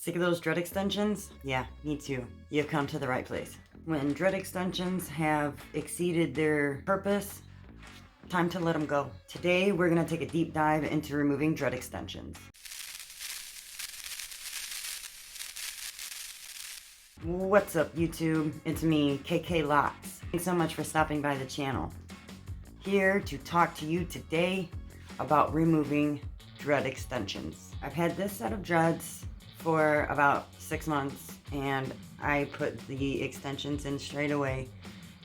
Sick of those dread extensions? Yeah, me too. You've come to the right place. When dread extensions have exceeded their purpose, time to let them go. Today, we're gonna take a deep dive into removing dread extensions. What's up, YouTube? It's me, KK Locks. Thanks so much for stopping by the channel. Here to talk to you today about removing dread extensions. I've had this set of dreads for about 6 months, and I put the extensions in straight away,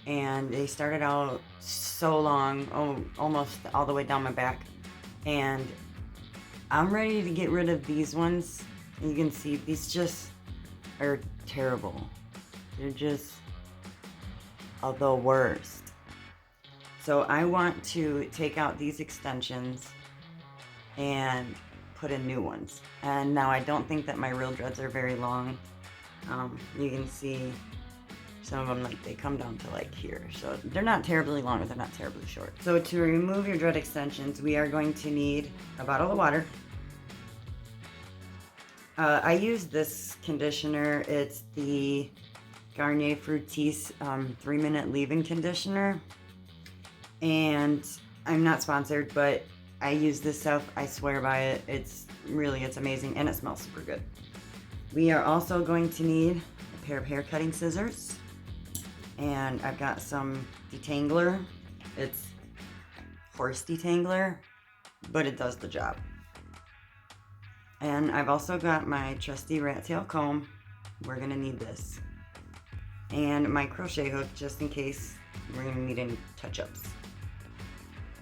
and they started out so long, almost all the way down my back, and I'm ready to get rid of these ones. You can see these just are terrible. They're just the worst. So I want to take out these extensions and put in new ones. And now I don't think that my real dreads are very long. You can see some of them, like, they come down to like here. So they're not terribly long, but they're not terribly short. So to remove your dread extensions, we are going to need a bottle of water. I use this conditioner. It's the Garnier Fructis 3-minute leave-in conditioner. And I'm not sponsored, but I use this stuff. I swear by it. It's amazing, and it smells super good. We are also going to need a pair of hair cutting scissors. And I've got some detangler. It's horse detangler, but it does the job. And I've also got my trusty rat tail comb. We're gonna need this. And my crochet hook, just in case we're gonna need any touch-ups.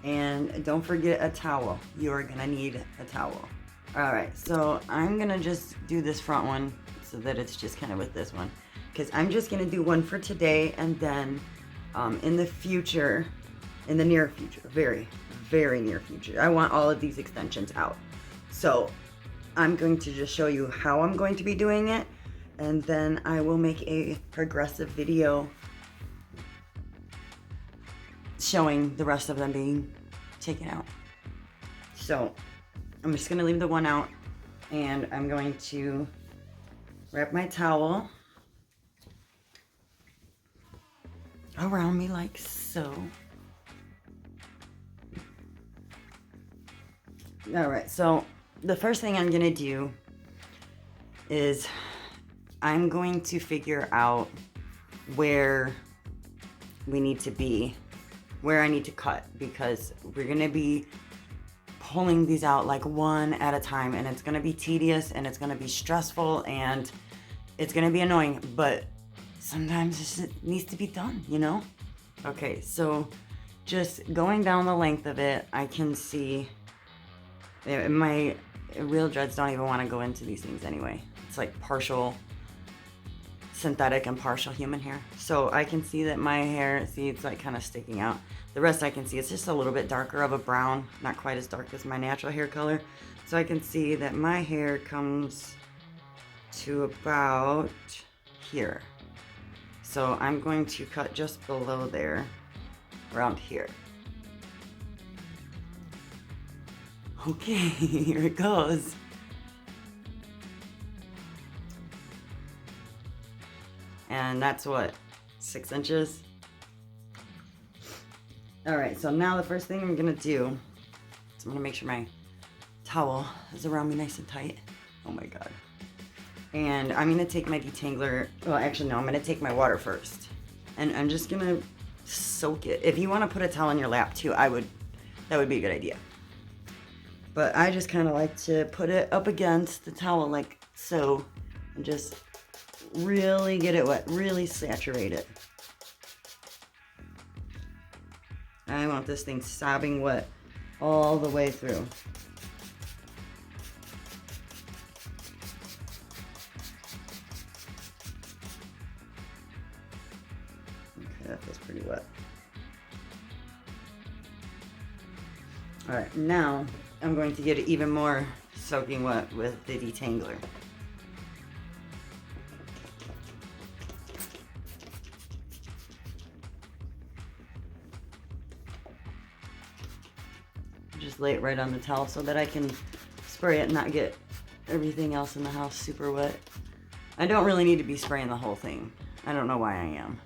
And don't forget a towel. You're gonna need a towel. All right, so I'm gonna just do this front one so that it's just kind of with this one. Because I'm just gonna do one for today, and then in the future, in the near future, very, very near future, I want all of these extensions out. So I'm going to just show you how I'm going to be doing it, and then I will make a progressive video showing the rest of them being taken out. So I'm just gonna leave the one out, and I'm going to wrap my towel around me like so. All right, so the first thing I'm gonna do is I'm going to figure out where we need to be, where I need to cut, because we're gonna be pulling these out like one at a time, and it's gonna be tedious, and it's gonna be stressful, and it's gonna be annoying, but sometimes it just needs to be done, you know? Okay, so just going down the length of it, I can see my real dreads don't even want to go into these things anyway. It's like partial synthetic and partial human hair. So I can see that my hair, see, it's like kind of sticking out. The rest I can see it's just a little bit darker of a brown, not quite as dark as my natural hair color. So I can see that my hair comes to about here. So I'm going to cut just below there, around here. Okay, here it goes. And that's what, 6 inches? All right, so now the first thing I'm gonna do is I'm gonna make sure my towel is around me nice and tight. Oh my God. And I'm gonna take my detangler, well, actually no, I'm gonna take my water first. And I'm just gonna soak it. If you wanna put a towel in your lap too, that would be a good idea. But I just kind of like to put it up against the towel like so, and just really get it wet, really saturate it. I want this thing sopping wet all the way through. Okay, that feels pretty wet. All right, now I'm going to get it even more soaking wet with the detangler. Just lay it right on the towel so that I can spray it and not get everything else in the house super wet. I don't really need to be spraying the whole thing. I don't know why I am.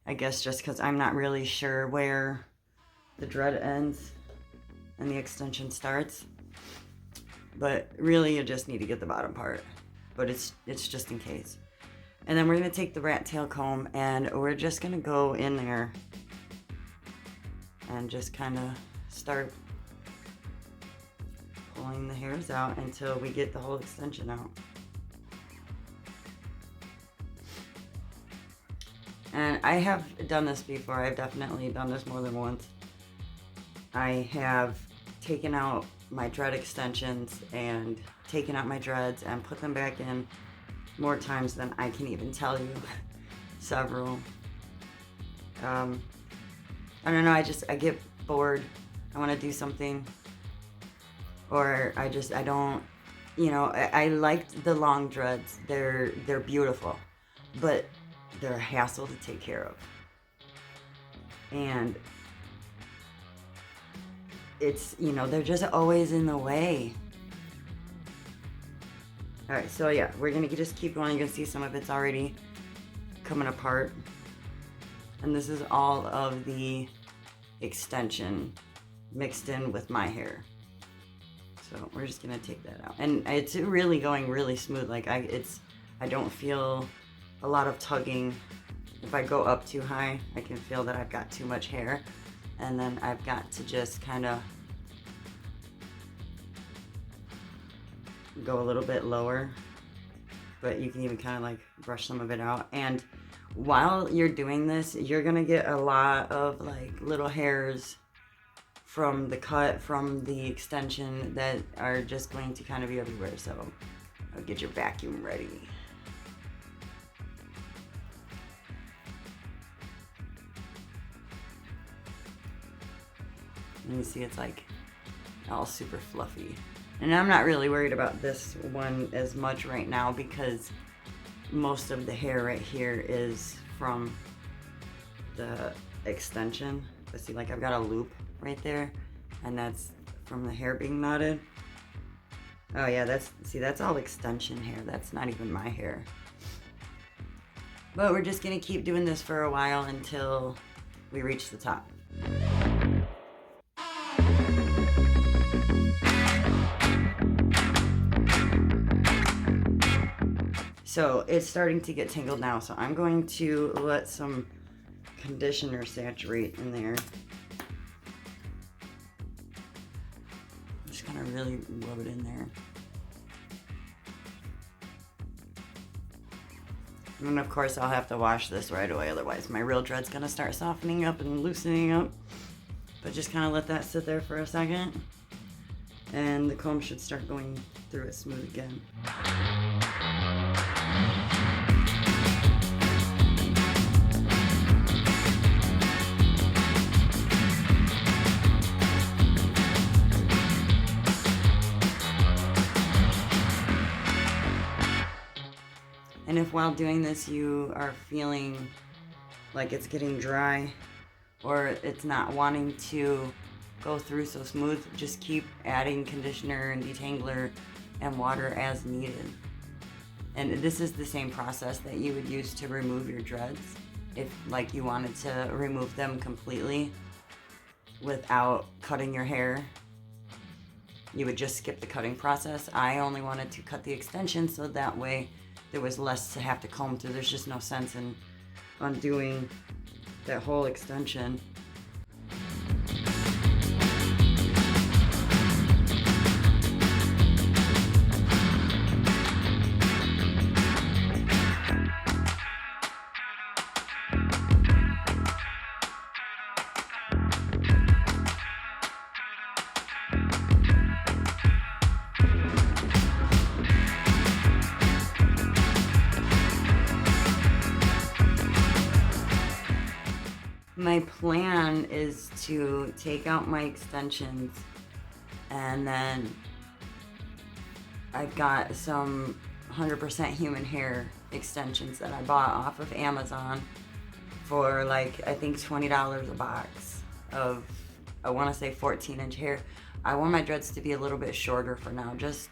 I guess just because I'm not really sure where the dread ends and the extension starts. But really, you just need to get the bottom part. But it's just in case. And then we're going to take the rat tail comb and we're just going to go in there and just kind of start pulling the hairs out until we get the whole extension out. And I have done this before. I've definitely done this more than once. I have taken out my dread extensions and taken out my dreads and put them back in more times than I can even tell you. Several. I don't know, I get bored. I want to do something. Or I don't, I like the long dreads. They're beautiful. But they're a hassle to take care of. And it's, they're just always in the way. All right, so yeah, we're gonna just keep going. You can see some of it's already coming apart. And this is all of the extension mixed in with my hair. So we're just gonna take that out. And it's really going really smooth. Like I don't feel a lot of tugging. If I go up too high, I can feel that I've got too much hair. And then I've got to just kind of go a little bit lower, but you can even kind of like brush some of it out. And while you're doing this, you're gonna get a lot of like little hairs from the cut, from the extension, that are just going to kind of be everywhere. So I'll get your vacuum ready. And you see it's like all super fluffy. And I'm not really worried about this one as much right now because most of the hair right here is from the extension. But see, like I've got a loop right there, and that's from the hair being knotted. Oh yeah, that's all extension hair. That's not even my hair. But we're just gonna keep doing this for a while until we reach the top. So it's starting to get tangled now, so I'm going to let some conditioner saturate in there. I'm just gonna really rub it in there. And of course I'll have to wash this right away, otherwise my real dread's gonna start softening up and loosening up. But just kind of let that sit there for a second, and the comb should start going through it smooth again. And if while doing this you are feeling like it's getting dry or it's not wanting to go through so smooth, just keep adding conditioner and detangler and water as needed. And this is the same process that you would use to remove your dreads if like you wanted to remove them completely without cutting your hair. You would just skip the cutting process. I only wanted to cut the extension so that way there was less to have to comb through. There's just no sense in undoing that whole extension. My plan is to take out my extensions, and then I've got some 100% human hair extensions that I bought off of Amazon for like, I think $20 a box of, I want to say 14-inch hair. I want my dreads to be a little bit shorter for now, just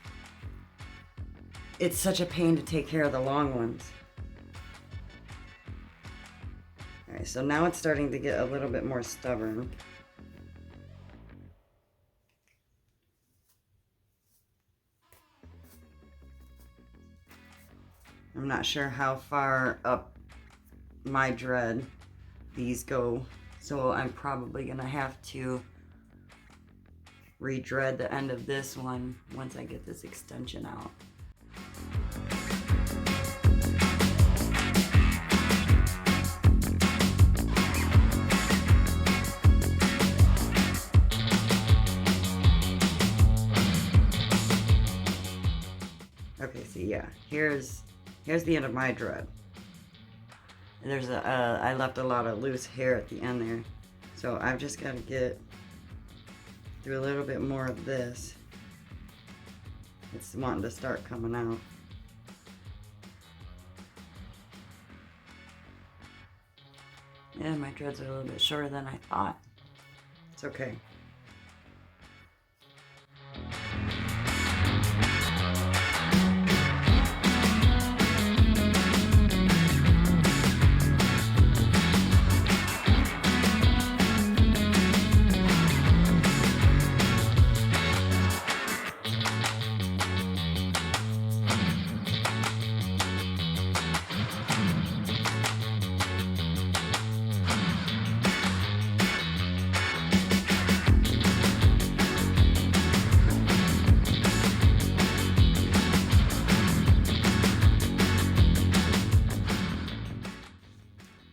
it's such a pain to take care of the long ones. All right, so now it's starting to get a little bit more stubborn. I'm not sure how far up my dread these go, so I'm probably gonna have to re-dread the end of this one once I get this extension out. Okay, see, yeah, here's the end of my dread. There's I left a lot of loose hair at the end there, so I've just got to get through a little bit more of this. It's wanting to start coming out. Yeah, my dreads are a little bit shorter than I thought. It's okay.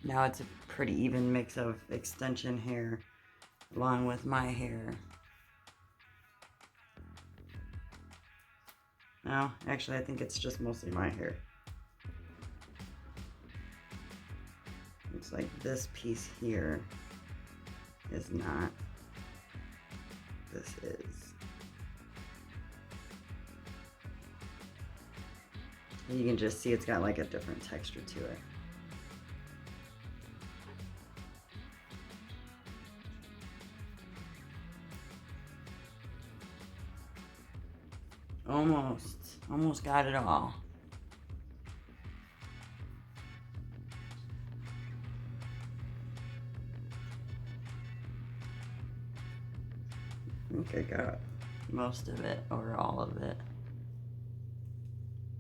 Now it's a pretty even mix of extension hair along with my hair. No, actually I think it's just mostly my hair. Looks like this piece here is not. This is. And you can just see it's got like a different texture to it. Almost got it all. I think I got most of it or all of it.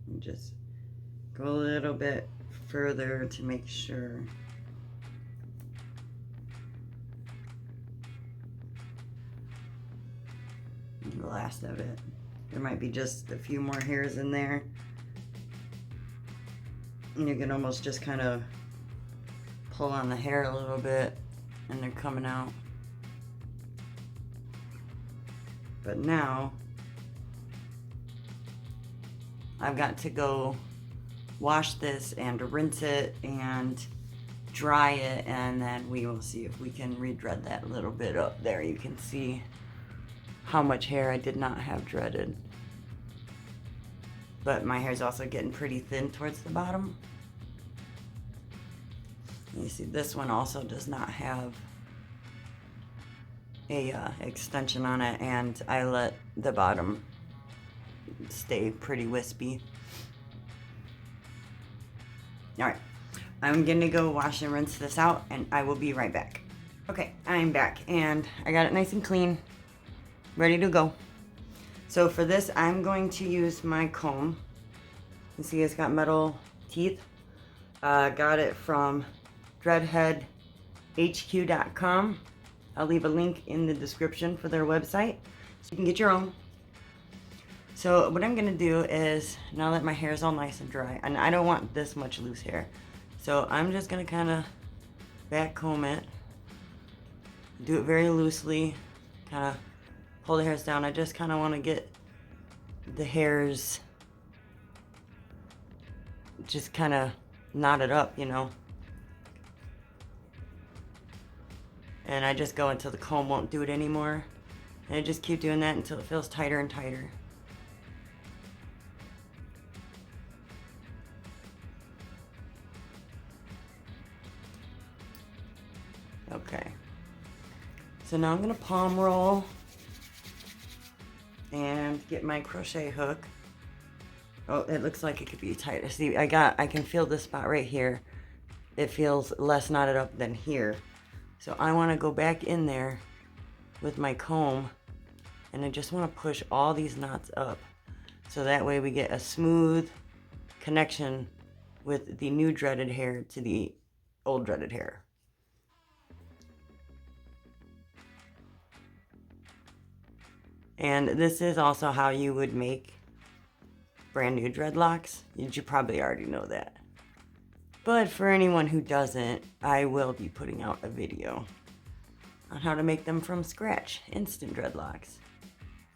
And just go a little bit further to make sure. And the last of it. There might be just a few more hairs in there. And you can almost just kind of pull on the hair a little bit and they're coming out. But now I've got to go wash this and rinse it and dry it, and then we will see if we can re-dread that little bit up there. You can see how much hair I did not have dreaded. But my hair is also getting pretty thin towards the bottom. You see this one also does not have a extension on it, and I let the bottom stay pretty wispy. Alright, I'm gonna go wash and rinse this out and I will be right back. Okay, I'm back and I got it nice and clean, ready to go. So for this, I'm going to use my comb. You see it's got metal teeth. Got it from dreadheadhq.com. I'll leave a link in the description for their website so you can get your own. So what I'm gonna do is, now that my hair is all nice and dry, and I don't want this much loose hair, so I'm just gonna kind of back comb it, do it very loosely, kind of pull the hairs down. I just kind of want to get the hairs just kind of knotted up, you know. And I just go until the comb won't do it anymore. And I just keep doing that until it feels tighter and tighter. Okay. So now I'm going to palm roll and get my crochet hook. Oh, it looks like it could be tighter. See, I can feel this spot right here. It feels less knotted up than here. So I want to go back in there with my comb, and I just want to push all these knots up. So that way we get a smooth connection with the new dreaded hair to the old dreaded hair. And this is also how you would make brand new dreadlocks. You probably already know that. But for anyone who doesn't, I will be putting out a video on how to make them from scratch, instant dreadlocks.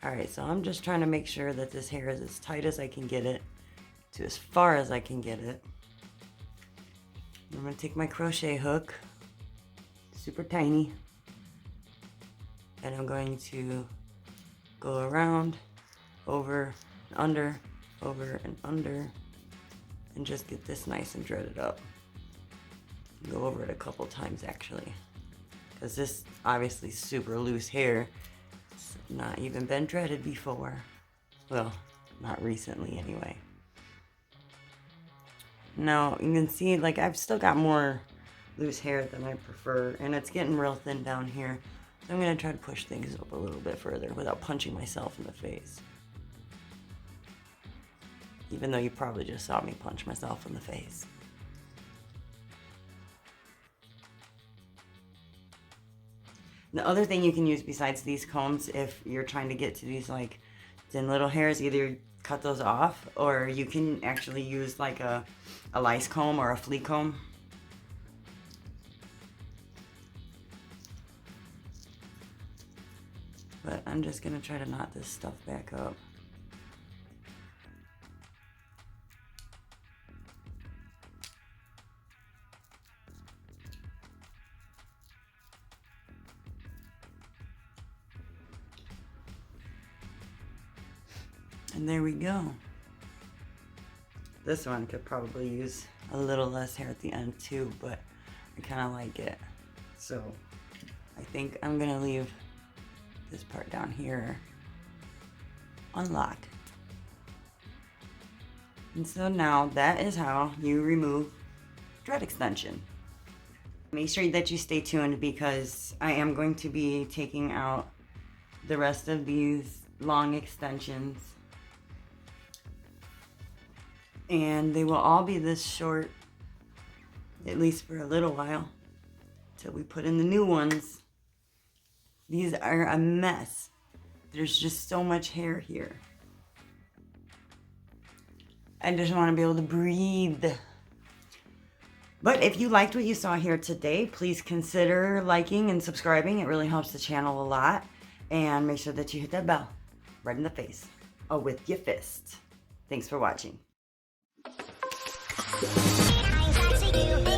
Alright, so I'm just trying to make sure that this hair is as tight as I can get it, to as far as I can get it. I'm going to take my crochet hook, super tiny, and I'm going to go around, over, and under, over and under, and just get this nice and dreaded up. Go over it a couple times actually, because this obviously super loose hair. It's not even been dreaded before. Well, not recently anyway. Now you can see, like, I've still got more loose hair than I prefer, and it's getting real thin down here. So I'm gonna try to push things up a little bit further without punching myself in the face. Even though you probably just saw me punch myself in the face. The other thing you can use besides these combs, if you're trying to get to these like thin little hairs, either cut those off, or you can actually use like a lice comb or a flea comb. But I'm just gonna try to knot this stuff back up. And there we go. This one could probably use a little less hair at the end too, but I kind of like it. So I think I'm gonna leave this part down here unlocked. And so now that is how you remove dread extension. Make sure that you stay tuned, because I am going to be taking out the rest of these long extensions. And they will all be this short, at least for a little while, till we put in the new ones. These are a mess. There's just so much hair here. I just want to be able to breathe. But if you liked what you saw here today, please consider liking and subscribing. It really helps the channel a lot. And make sure that you hit that bell right in the face, or with your fist. Thanks for watching. I see you.